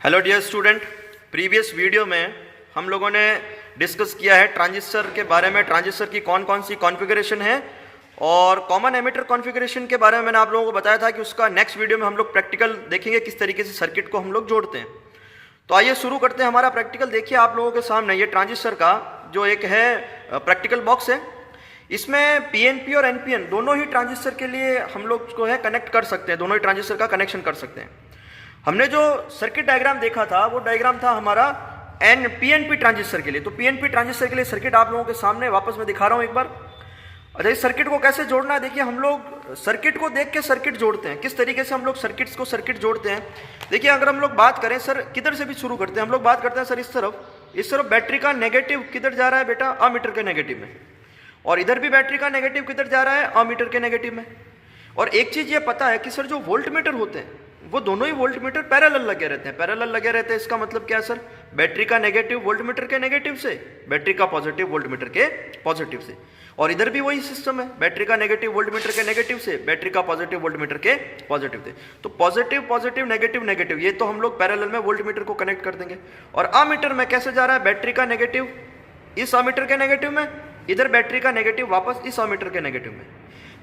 Hello dear student, previous video में हम लोगों ने डिस्कस किया है ट्रांजिस्टर के बारे में। ट्रांजिस्टर की कौन कौन सी कॉन्फ़िगरेशन है और कॉमन एमिटर कॉन्फ़िगरेशन के बारे में मैंने आप लोगों को बताया था कि उसका नेक्स्ट वीडियो में हम लोग प्रैक्टिकल देखेंगे किस तरीके से सर्किट को हम लोग जोड़ते हैं। तो आइए शुरू करते हैं हमारा प्रैक्टिकल। देखिए आप लोगों के सामने ये ट्रांजिस्टर का जो एक है प्रैक्टिकल बॉक्स है, इसमें पीएनपी और एनपीएन दोनों ही ट्रांजिस्टर के लिए हम लोग को है कनेक्ट कर सकते हैं, दोनों ही ट्रांजिस्टर का कनेक्शन कर सकते हैं। हमने जो सर्किट डायग्राम देखा था वो डायग्राम था हमारा पीएनपी ट्रांजिस्टर के लिए। तो पीएनपी ट्रांजिस्टर के लिए सर्किट आप लोगों के सामने वापस मैं दिखा रहा हूं एक बार। अच्छा, इस सर्किट को कैसे जोड़ना है, देखिए हम लोग सर्किट को देख के सर्किट जोड़ते हैं। किस तरीके से हम लोग सर्किट जोड़ते हैं, देखिए अगर हम लोग बात करें सर किधर से भी शुरू करते हैं, हम लोग बात करते हैं सर इस तरफ बैटरी का नेगेटिव किधर जा रहा है बेटा, अमीटर के नेगेटिव में, और इधर भी बैटरी का नेगेटिव किधर जा रहा है, अमीटर के नेगेटिव में। और एक चीज ये पता है कि सर जो वोल्ट मीटर होते हैं वो दोनों ही वोल्ट मीटर पैरेलल लगे रहते हैं। पैरेलल लगे रहते हैं इसका मतलब क्या है सर, बैटरी का नेगेटिव वोल्ट मीटर के नेगेटिव से, बैटरी का पॉजिटिव वोल्ट मीटर के पॉजिटिव से। और इधर भी वही सिस्टम है, बैटरी का नेगेटिव वोल्ट मीटर के नेगेटिव से, बैटरी का पॉजिटिव वोल्ट मीटर के पॉजिटिव से। तो पॉजिटिव पॉजिटिव नेगेटिव नेगेटिव, ये तो हम लोग पैरेलल में वोल्ट मीटर को कनेक्ट कर देंगे। और अमीटर में कैसे जा रहा है, बैटरी का नेगेटिव इस अमीटर के नेगेटिव में, इधर बैटरी का नेगेटिव वापस इस अमीटर के नेगेटिव में।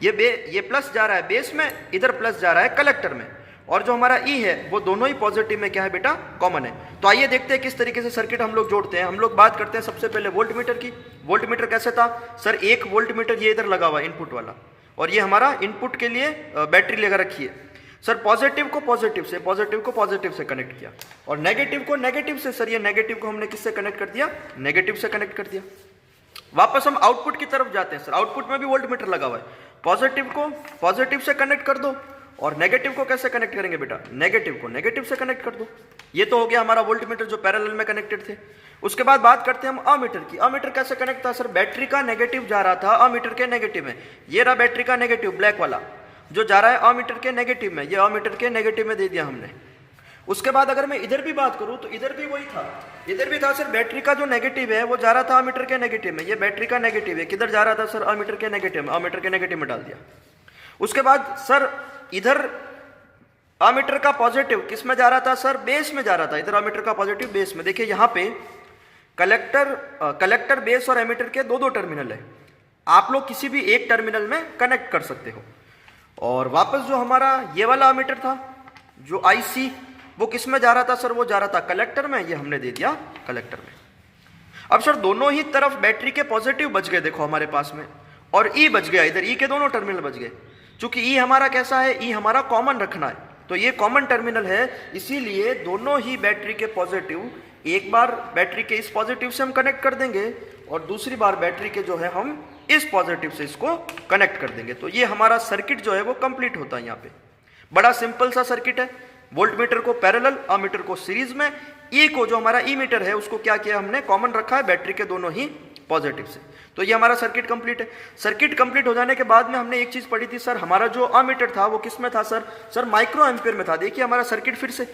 ये प्लस जा रहा है बेस में, इधर प्लस जा रहा है कलेक्टर में। और जो हमारा ई है वो दोनों ही पॉजिटिव में क्या है बेटा, कॉमन है। तो आइए देखते हैं किस तरीके से सर्किट हम लोग जोड़ते हैं। हम लोग बात करते हैं सबसे पहले वोल्ट मीटर की। वोल्ट मीटर कैसे था सर, एक वोल्ट मीटर ये इधर लगा हुआ इनपुट वाला, और ये हमारा इनपुट के लिए बैटरी लेकर रखी है सर। पॉजिटिव को पॉजिटिव से, पॉजिटिव को पॉजिटिव से कनेक्ट किया, और नेगेटिव को नेगेटिव से। सर ये नेगेटिव को हमने किससे कनेक्ट कर दिया, नेगेटिव से कनेक्ट कर दिया। वापस हम आउटपुट की तरफ जाते हैं सर, आउटपुट में भी वोल्ट मीटर लगा हुआ है। पॉजिटिव को पॉजिटिव से कनेक्ट कर दो, और नेगेटिव को कैसे कनेक्ट करेंगे बेटा, नेगेटिव को नेगेटिव से कनेक्ट कर दो। ये तो हो गया हमारा वोल्ट मीटर जो पैरेलल में कनेक्टेड थे। उसके बाद बात करते हैं हम अमीटर की। अमीटर कैसे कनेक्ट था सर, बैटरी का नेगेटिव जा रहा था अमीटर के नेगेटिव में। ये रहा बैटरी का नेगेटिव ब्लैक वाला जो जा रहा है अमीटर के नेगेटिव में, ये अमीटर के नेगेटिव में दे दिया हमने। उसके बाद अगर मैं इधर भी बात करूं तो इधर भी वही था, इधर भी था सर बैटरी का जो नेगेटिव है वो जा रहा था अमीटर के नेगेटिव में। ये बैटरी का नेगेटिव है, किधर जा रहा था सर, अमीटर के नेगेटिव में, अमीटर के नेगेटिव में डाल दिया। उसके बाद सर इधर अमीटर का पॉजिटिव किस में जा रहा था सर, बेस में जा रहा था। इधर अमीटर का पॉजिटिव बेस में। देखिए यहाँ पे कलेक्टर बेस और एमीटर के दो टर्मिनल है, आप लोग किसी भी एक टर्मिनल में कनेक्ट कर सकते हो। और वापस जो हमारा ये वाला अमीटर था जो आईसी, वो किस में जा रहा था सर, वो जा रहा था कलेक्टर में, ये हमने दे दिया कलेक्टर में। अब सर दोनों ही तरफ बैटरी के पॉजिटिव बच गए देखो हमारे पास में, और ई बच गया, इधर ई के दोनों टर्मिनल बच गए। चूंकि ई हमारा कैसा है, ई हमारा कॉमन रखना है, तो ये कॉमन टर्मिनल है, इसीलिए दोनों ही बैटरी के पॉजिटिव एक बार बैटरी के इस पॉजिटिव से हम कनेक्ट कर देंगे, और दूसरी बार बैटरी के जो है हम इस पॉजिटिव से इसको कनेक्ट कर देंगे। तो ये हमारा सर्किट जो है वो कंप्लीट होता है। यहाँ पे बड़ा सिंपल सा सर्किट है। वोल्ट मीटर को पैरेलल, अमीटर को सीरीज में, ई को जो हमारा ई मीटर है उसको क्या किया हमने, कॉमन रखा है बैटरी के दोनों ही पॉजिटिव से। तो ये हमारा सर्किट कंप्लीट है। सर्किट कंप्लीट हो जाने के बाद में हमने एक चीज पढ़ी थी सर, हमारा जो अमीटर था वो किस में था सर माइक्रो एम्पियर में था। देखिए हमारा सर्किट फिर से,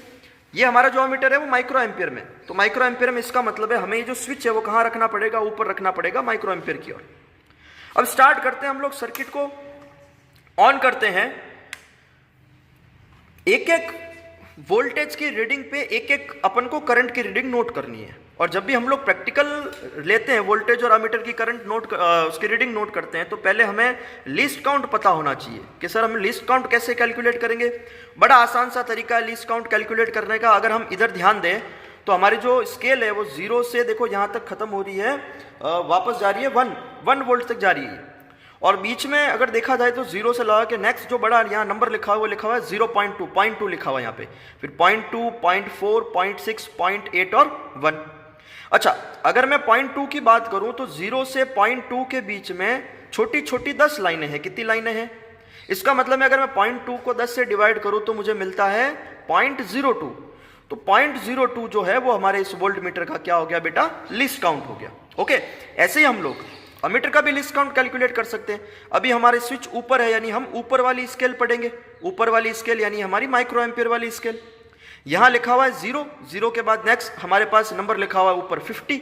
ये हमारा जो अमीटर है वो माइक्रो एम्पियर में। तो माइक्रो एम्पियर में इसका मतलब है हमें ये जो स्विच है वो कहाँ रखना पड़ेगा, ऊपर रखना पड़ेगा माइक्रो एम्पियर की ओर। अब स्टार्ट करते हैं हम लोग, सर्किट को ऑन करते हैं। एक एक वोल्टेज की रीडिंग पे एक एक अपन को करंट की रीडिंग नोट करनी है। और जब भी हम लोग प्रैक्टिकल लेते हैं वोल्टेज और अमीटर की करंट उसकी रीडिंग नोट करते हैं, तो पहले हमें लिस्ट काउंट पता होना चाहिए कि सर हम लिस्ट काउंट कैसे कैलकुलेट करेंगे। बड़ा आसान सा तरीका है लिस्ट काउंट कैलकुलेट करने का। अगर हम इधर ध्यान दें तो हमारी जो स्केल है वो 0 से देखो यहाँ तक खत्म हो रही है, वापस जा रही है 1 वोल्ट तक जा रही है। और बीच में अगर देखा जाए तो 0 से लगा के नेक्स्ट जो बड़ा यहाँ नंबर लिखा हुआ है वो लिखा हुआ है 0.2 लिखा हुआ है यहाँ पे, फिर 0.2, 0.4, 0.6, 0.8 और 1। अच्छा, अगर मैं 0.2 की बात करूं तो 0 से 0.2 के बीच में छोटी छोटी 10 लाइनें हैं। कितनी लाइनें हैं, इसका मतलब है अगर मैं 0.2 को 10 से डिवाइड करूं तो मुझे मिलता है 0.02। तो 0.02 जो है वो हमारे इस वोल्ट मीटर का क्या हो गया बेटा, लिस्ट काउंट हो गया। ओके, ऐसे ही हम लोग अमीटर का भी लिस्ट काउंट कैलकुलेट कर सकते हैं। अभी हमारे स्विच ऊपर है, यानी हम ऊपर वाली स्केल पढ़ेंगे। ऊपर वाली स्केल यानी हमारी माइक्रो एम्पियर वाली स्केल। यहां लिखा हुआ है 0 के बाद नेक्स्ट हमारे पास नंबर लिखा हुआ है ऊपर 50,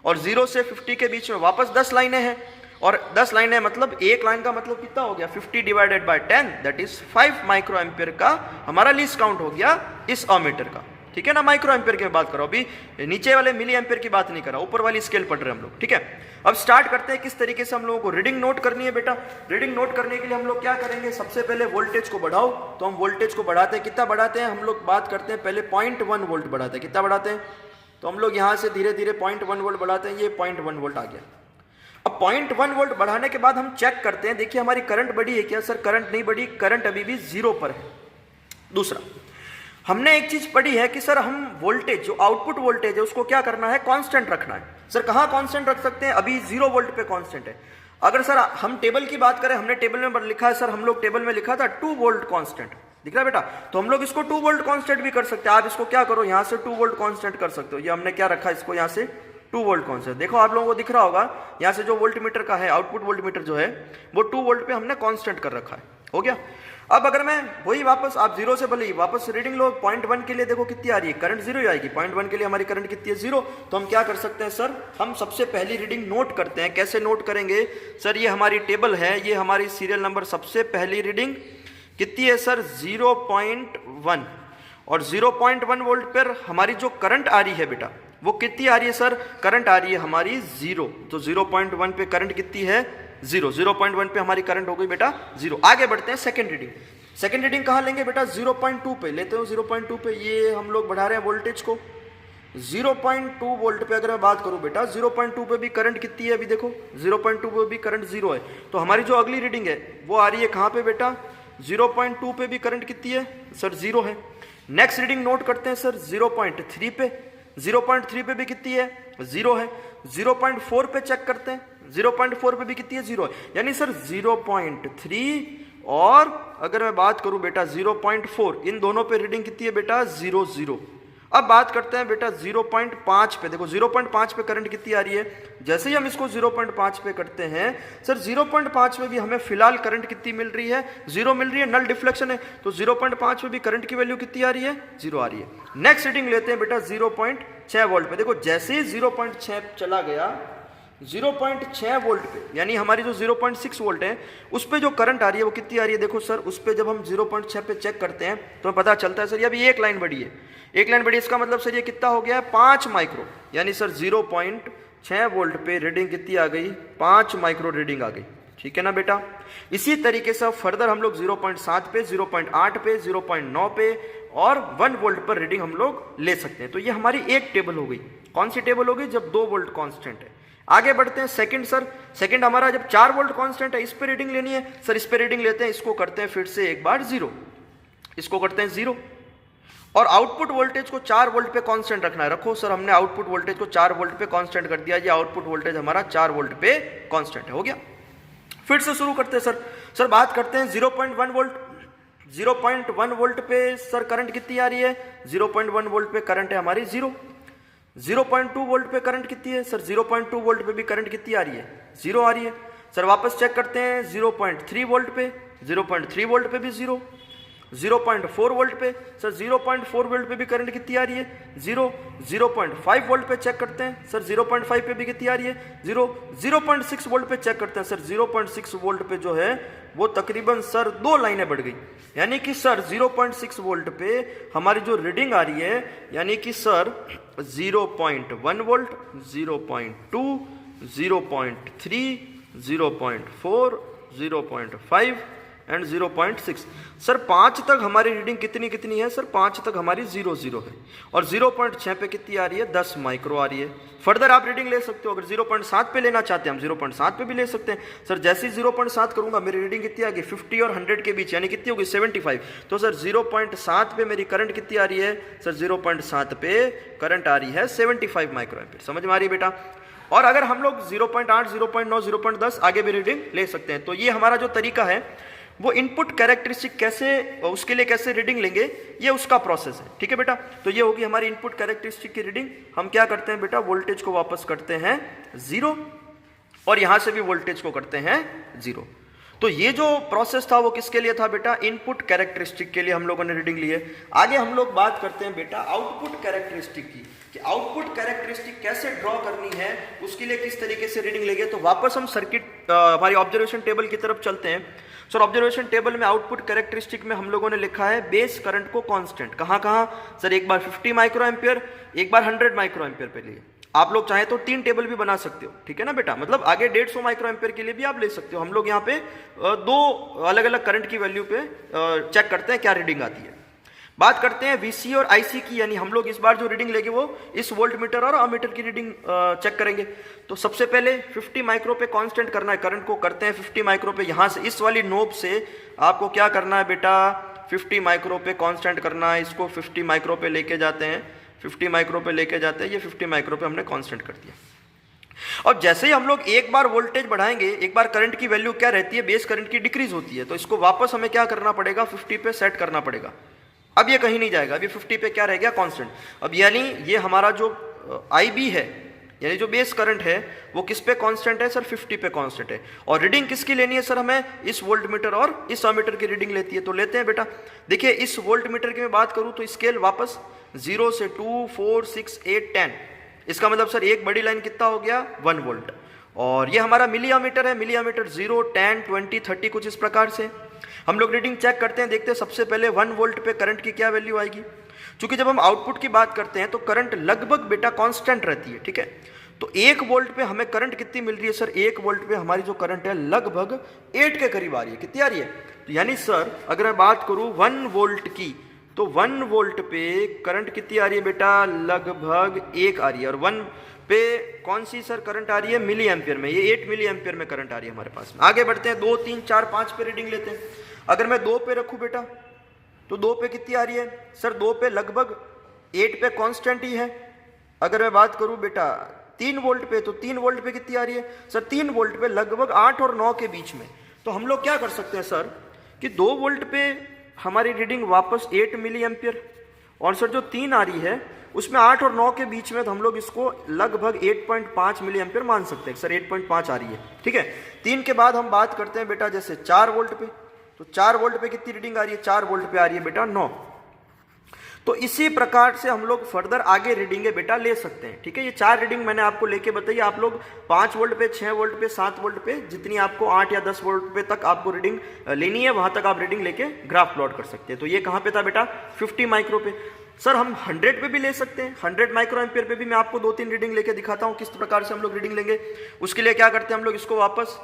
और 0 से 50 के बीच में वापस 10 लाइनें हैं। और 10 लाइनें मतलब एक लाइन का मतलब कितना हो गया, 50 divided by 10 that is 5 micro ampere का हमारा लिस्ट काउंट हो गया इस अमीटर का। ठीक है ना, माइक्रो एम्पेयर की बात करो, अभी नीचे वाले मिली एम्पेयर की बात नहीं कर रहा, ऊपर वाली स्केल पढ़ रहे हैं हम लोग, ठीक है। अब स्टार्ट करते हैं किस तरीके से हम लोगों को रीडिंग नोट करनी है बेटा। रीडिंग नोट करने के लिए हम लोग क्या करेंगे, सबसे पहले वोल्टेज को बढ़ाओ, तो हम वोल्टेज को बढ़ाते हैं, कितना बढ़ाते हैं हम लोग बात करते हैं, पहले 0.1 वोल्ट बढ़ाते हैं, कितना बढ़ाते हैं, तो हम लोग यहाँ से धीरे धीरे 0.1 वोल्ट बढ़ाते हैं, ये 0.1 वोल्ट आ गया। अब 0.1 वोल्ट बढ़ाने के बाद हम चेक करते हैं, देखिए हमारी करंट बढ़ी है क्या, सर करंट नहीं बढ़ी, करंट अभी भी 0 पर है। दूसरा, हमने एक चीज पढ़ी है कि सर हम वोल्टेज, जो आउटपुट वोल्टेज है उसको क्या करना है, कांस्टेंट रखना है। सर कहाँ कांस्टेंट रख सकते हैं, अभी 0 वोल्ट पे कांस्टेंट है। अगर सर हम टेबल की बात करें, हमने टेबल में लिखा है, सर हम लोग टेबल में लिखा था 2 वोल्ट कांस्टेंट, दिख रहा है बेटा, तो हम लोग इसको 2 वोल्ट कांस्टेंट भी कर सकते हैं। आप इसको क्या करो, यहाँ से 2 वोल्ट कांस्टेंट कर सकते हो। ये हमने क्या रखा है, इसको यहाँ से 2 वोल्ट कांस्टेंट, देखो आप लोगों को दिख रहा होगा, यहाँ से जो वोल्ट मीटर का है, आउटपुट वोल्ट मीटर जो है वो 2 वोल्ट पे हमने कांस्टेंट कर रखा है, हो गया। अब अगर मैं वही वापस, आप 0 से भले वापस रीडिंग लो, 0.1 के लिए देखो कितनी आ रही है, करंट 0 ही आएगी, 0.1 के लिए हमारी करंट कितनी है, 0। तो हम क्या कर सकते हैं सर, हम सबसे पहली रीडिंग नोट करते हैं। कैसे नोट करेंगे सर, ये हमारी टेबल है, ये हमारी सीरियल नंबर, सबसे पहली रीडिंग कितनी है सर, 0.1, और 0.1 वोल्ट पर हमारी जो करंट आ रही है बेटा वो कितनी आ रही है सर, करंट आ रही है हमारी 0, तो 0.1 पे करंट कितनी है, 0, 0.1 पे हमारी करंट हो गई बेटा 0। आगे बढ़ते हैं सेकंड रीडिंग। सेकंड रीडिंग कहाँ लेंगे बेटा, 0.2 पे लेते हो, 0.2 पे ये हम लोग बढ़ा रहे हैं वोल्टेज को, 0.2 वोल्ट पे अगर मैं बात करूं बेटा, 0.2 पे भी करंट कितनी है, अभी देखो 0.2 पे भी करंट 0 है, तो हमारी जो अगली रीडिंग है वो आ रही है कहाँ पे बेटा, 0.2 पे भी करंट कितनी है सर, 0 है। नेक्स्ट रीडिंग नोट करते हैं सर 0.3 पे, 0.3 पे भी कितनी है, 0 है। 0.4 पे चेक करते हैं, 0.4 पे भी कितनी है, 0 है। यानी सर 0.3 और अगर मैं बात करूं बेटा 0.4, इन दोनों पे रीडिंग कितनी है बेटा, 0, 0। अब बात करते हैं बेटा 0.5 पे, देखो 0.5 पे करंट कितनी आ रही है, जैसे ही हम इसको 0.5 पे करते हैं सर 0.5 पे भी हमें फिलहाल करंट कितनी मिल रही है, 0 मिल रही है, नल डिफ्लेक्शन है, तो 0.5 पे भी करंट की वैल्यू कितनी आ रही है, 0 आ रही है। नेक्स्ट रीडिंग लेते हैं बेटा 0.6 वोल्ट पे, देखो जैसे ही 0.6 चला गया 0.6 वोल्ट पे, यानी हमारी जो 0.6 वोल्ट है उस पे जो करंट आ रही है वो कितनी आ रही है, देखो सर उस पे जब हम 0.6 पे चेक करते हैं तो हमें पता चलता है सर ये अभी एक लाइन बढ़ी है, एक लाइन बढ़ी, इसका मतलब सर ये कितना हो गया है, 5 माइक्रो, यानी सर 0.6 वोल्ट पे रीडिंग कितनी आ गई, 5 माइक्रो रीडिंग आ गई, ठीक है ना बेटा। इसी तरीके से फर्दर हम लोग 0.7 पे, 0.8 पे, 0.9 पे और 1 वोल्ट पर रीडिंग हम लोग ले सकते हैं। तो ये हमारी एक टेबल हो गई। कौन सी टेबल हो गई, जब 2 वोल्ट कांस्टेंट है। आगे बढ़ते हैं सेकंड सर, सेकंड हमारा जब 4 वोल्ट कांस्टेंट है, इस पे रीडिंग लेनी है सर, इस पे रीडिंग लेते हैं, इसको करते हैं फिर से एक बार 0, इसको करते हैं 0 और आउटपुट वोल्टेज को 4 वोल्ट पे कांस्टेंट रखना है। रखो सर, हमने आउटपुट वोल्टेज को 4 वोल्ट पे कांस्टेंट कर दिया, ये आउटपुट वोल्टेज हमारा 4 वोल्ट पे कांस्टेंट है, हो गया। फिर से शुरू करते हैं सर बात करते हैं 0.1 वोल्ट, 0.1 वोल्ट पे सर करंट कितनी आ रही है, 0.1 वोल्ट पे करंट है हमारी 0। 0.2 वोल्ट पे करंट कितनी है सर, 0.2 वोल्ट पे भी करंट कितनी आ रही है, 0 आ रही है। सर वापस चेक करते हैं 0.3 वोल्ट पे, 0.3 वोल्ट पे भी 0। 0.4 वोल्ट पे सर, 0.4 वोल्ट पे भी करंट कितनी आ रही है, 0। 0.5 वोल्ट पे चेक करते हैं सर, 0.5 पे भी कितनी आ रही है, 0। 0.6 वोल्ट पे चेक करते हैं सर, 0.6 वोल्ट पे जो है वो तकरीबन सर 2 लाइनें बढ़ गई, यानी कि सर 0.6 वोल्ट पे हमारी जो रीडिंग आ रही है, यानी कि सर 0.1 वोल्ट, 0.2, 0.3, 0.4, 0.5 एंड 0.6। सर 5 तक हमारी रीडिंग कितनी है सर, 5 तक हमारी 0, 0 है और 0.6 पे कितनी आ रही है, 10 माइक्रो आ रही है। फर्दर आप रीडिंग ले सकते हो, अगर 0.7 पे लेना चाहते हैं हम 0.7 पे भी ले सकते हैं। सर जैसे ही 0.7 करूंगा मेरी रीडिंग कितनी आ गई, 50 और 100 के बीच, यानी कितनी होगी 75। तो सर 0.7 पे मेरी करंट कितनी आ रही है सर, 0.7 पे करंट आ रही है 75 माइक्रो एम्पीयर। समझ में आ रही है बेटा। और अगर हम लोग 0.8, 0.9, 0.10 आगे भी रीडिंग ले सकते हैं। तो ये हमारा जो तरीका है वो इनपुट कैरेक्टरिस्टिक कैसे, उसके लिए कैसे रीडिंग लेंगे, ये उसका प्रोसेस है, ठीक है बेटा। तो ये होगी हमारी इनपुट कैरेक्टरिस्टिक की रीडिंग। हम क्या करते हैं बेटा, वोल्टेज को वापस करते हैं 0 और यहां से भी वोल्टेज को करते हैं 0। तो ये जो प्रोसेस था वो किसके लिए था बेटा, इनपुट कैरेक्टरिस्टिक के लिए हम लोगों ने रीडिंग ली है। आगे हम लोग बात करते हैं बेटा आउटपुट कैरेक्टरिस्टिक की, कि आउटपुट कैरेक्टरिस्टिक कैसे ड्रॉ करनी है, उसके लिए किस तरीके से रीडिंग लेंगे। तो वापस हम सर्किट हमारी ऑब्जर्वेशन टेबल की तरफ चलते हैं। सर ऑब्जर्वेशन टेबल में आउटपुट कैरेक्टरिस्टिक में हम लोगों ने लिखा है बेस करंट को कांस्टेंट, कहाँ कहाँ सर, एक बार 50 माइक्रो एम्पियर, एक बार 100 माइक्रो एम्पियर पे लिए। आप लोग चाहे तो 3 टेबल भी बना सकते हो, ठीक है ना बेटा, मतलब आगे 150 माइक्रो एम्पियर के लिए भी आप ले सकते हो। हम लोग यहाँ पे 2 अलग अलग करंट की वैल्यू पे चेक करते हैं क्या रीडिंग आती है। बात करते हैं VC और IC की, यानी हम लोग इस बार जो रीडिंग लेंगे वो इस वोल्ट मीटर और अमीटर की रीडिंग चेक करेंगे। तो सबसे पहले 50 माइक्रो पे कांस्टेंट करना है, करंट को करते हैं 50 माइक्रो पे। यहाँ से इस वाली नोब से आपको क्या करना है बेटा, 50 माइक्रो पे कांस्टेंट करना है। इसको 50 माइक्रो पे लेके जाते हैं, 50 माइक्रो पे लेके जाते हैं, ये 50 माइक्रो पे हमने कांस्टेंट कर दिया। और जैसे ही हम लोग एक बार वोल्टेज बढ़ाएंगे, एक बार करंट की वैल्यू क्या रहती है, बेस करंट की डिक्रीज होती है, तो इसको वापस हमें क्या करना पड़ेगा, 50 पे सेट करना पड़ेगा। अब ये कहीं नहीं जाएगा, अभी 50 पे क्या रह गया, कांस्टेंट। अब यानी ये हमारा जो IB है, यानी जो बेस करंट है, वो किस पे कांस्टेंट है सर, 50 पे कांस्टेंट है। और रीडिंग किसकी लेनी है सर, हमें इस वोल्ट मीटर और इस अमीटर की रीडिंग लेती है। तो लेते हैं बेटा, देखिए इस वोल्ट मीटर की मैं बात करूं तो स्केल वापस 0 से 2, 4, 6, 8, 10, इसका मतलब सर एक बड़ी लाइन कितना हो गया, 1 वोल्ट। और ये हमारा मिली अमीटर है, मिली अमीटर 0, 10, 20, 30 कुछ इस प्रकार से। हम लोग रीडिंग चेक करते हैं, देखते हैं सबसे पहले 1 वोल्ट पे करंट की क्या वैल्यू आएगी। क्योंकि जब हम आउटपुट की बात करते हैं तो करंट लगभग बेटा कांस्टेंट रहती है, ठीक है। तो 1 वोल्ट पे हमें करंट कितनी मिल रही है सर, 1 वोल्ट पे हमारी जो करंट है लगभग 8 के करीब आ रही है। कितनी आ रही है, तो यानी सर अगर मैं बात करूं 1 वोल्ट की, तो 1 वोल्ट पे करंट कितनी आ रही है बेटा, लगभग 1 आ रही है। और 1 पे कौन सी सर करंट आ रही है, मिली एम्पियर में, ये 8 मिली एम्पियर में करंट आ रही है हमारे पास में। आगे बढ़ते हैं, 2, 3, 4, 5 पे रीडिंग लेते हैं। अगर मैं 2 पे रखूं बेटा, तो 2 पे कितनी आ रही है सर, 2 पे लगभग 8 पे कांस्टेंट ही है। अगर मैं बात करूं बेटा 3 वोल्ट पे, तो 3 वोल्ट पे कितनी आ रही है सर, 3 वोल्ट पे लगभग 8 और 9 के बीच में। तो हम लोग क्या कर सकते हैं सर कि 2 वोल्ट पे हमारी रीडिंग वापस 8 मिली एम्पियर, और सर जो 3 आ रही है उसमें 8 और 9 के बीच में, तो हम लोग इसको लगभग 8.5 मिली एम्पियर मान सकते हैं सर, 8.5 आ रही है, ठीक है। 3 के बाद हम बात करते हैं बेटा जैसे 4 वोल्ट पे, तो 4 वोल्ट पे कितनी रीडिंग आ रही है, 4 वोल्ट पे आ रही है बेटा 9। तो इसी प्रकार से हम लोग फर्दर आगे रीडिंगे बेटा ले सकते हैं, ठीक है। ये 4 रीडिंग मैंने आपको लेके बताई, आप लोग 5 वोल्ट पे, 6 वोल्ट पे, 7 वोल्ट पे, जितनी आपको 8 या 10 वोल्ट पे तक आपको रीडिंग लेनी है, वहां तक आप रीडिंग लेके ग्राफ प्लॉट कर सकते हैं। तो ये कहां पे था बेटा, 50 माइक्रो पे। सर हम 100 पे भी ले सकते हैं, 100 माइक्रो एम्पियर पे भी मैं आपको 2-3 रीडिंग लेके दिखाता हूं किस प्रकार से हम लोग रीडिंग लेंगे। उसके लिए क्या करते हैं, हम लोग इसको वापस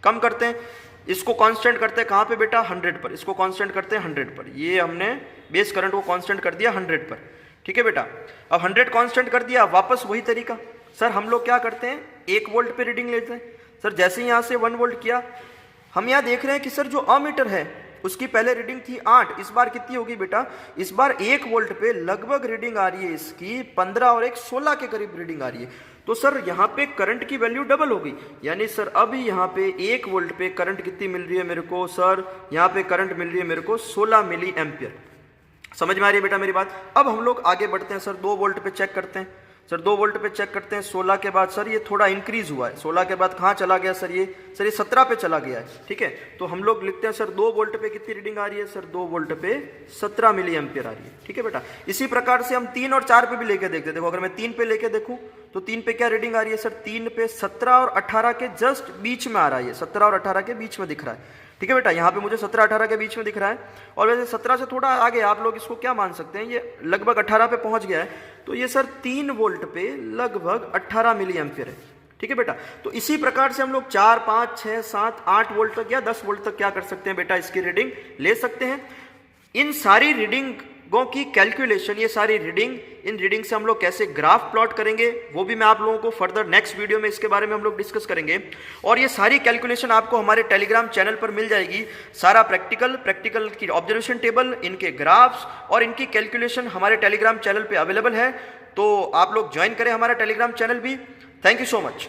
कम करते हैं, इसको कांस्टेंट करते हैं कहाँ पे बेटा, 100 पर। इसको कांस्टेंट करते हैं 100 पर, ये हमने बेस करंट को कांस्टेंट कर दिया 100 पर, ठीक है बेटा। अब 100 कांस्टेंट कर दिया, वापस वही तरीका सर हम लोग क्या करते हैं, 1 वोल्ट पे रीडिंग लेते हैं। सर जैसे ही यहाँ से 1 वोल्ट किया, हम यहाँ देख रहे हैं कि सर जो अमीटर है उसकी पहले रीडिंग थी 8, इस बार कितनी होगी बेटा, इस बार 1 वोल्ट पे लगभग रीडिंग आ रही है इसकी 15 और 1 16 के करीब रीडिंग आ रही है। तो सर यहाँ पे करंट की वैल्यू डबल हो गई, यानी सर अभी यहाँ पे 1 वोल्ट पे करंट कितनी मिल रही है मेरे को सर, यहाँ पे करंट मिल रही है मेरे को 16 मिली एम्पियर। समझ में आ रही है बेटा मेरी बात। अब हम लोग आगे बढ़ते हैं सर, 2 वोल्ट पे चेक करते हैं। सर 2 वोल्ट पे चेक करते हैं, 16 के बाद सर ये थोड़ा इंक्रीज हुआ है, 16 के बाद कहाँ चला गया सर ये 17 पे चला गया है, ठीक है। तो हम लोग लिखते हैं सर 2 वोल्ट पे कितनी रीडिंग आ रही है सर, 2 वोल्ट पे 17 मिली एम्पियर आ रही है, ठीक है बेटा। इसी प्रकार से हम 3 और 4 पे भी लेके देखते हैं। देखो अगर मैं 3 पे लेके देखूं तो 3 पे क्या रीडिंग आ रही है सर, 3 पे 17 और 18 के जस्ट बीच में आ रहा है, 17 और 18 के बीच में दिख रहा है, ठीक है बेटा। यहाँ पे मुझे 17-18 के बीच में दिख रहा है, और वैसे 17 से थोड़ा आगे आप लोग इसको क्या मान सकते हैं, ये लगभग 18 पे पहुंच गया है। तो ये सर 3 वोल्ट पे लगभग 18 मिली एम्पियर है, ठीक है बेटा। तो इसी प्रकार से हम लोग 4, 5, 6, 7, 8 वोल्ट तक या 10 वोल्ट तक क्या कर सकते हैं बेटा, इसकी रीडिंग ले सकते हैं। इन सारी रीडिंगों की कैलकुलेशन, ये सारी रीडिंग, इन रीडिंग से हम लोग कैसे ग्राफ प्लॉट करेंगे वो भी मैं आप लोगों को फर्दर नेक्स्ट वीडियो में इसके बारे में हम लोग डिस्कस करेंगे। और ये सारी कैलकुलेशन आपको हमारे टेलीग्राम चैनल पर मिल जाएगी। सारा प्रैक्टिकल की ऑब्जर्वेशन टेबल, इनके ग्राफ्स और इनकी कैलकुलेशन हमारे टेलीग्राम चैनल पर अवेलेबल है। तो आप लोग ज्वाइन करें हमारा टेलीग्राम चैनल भी। Thank you so much.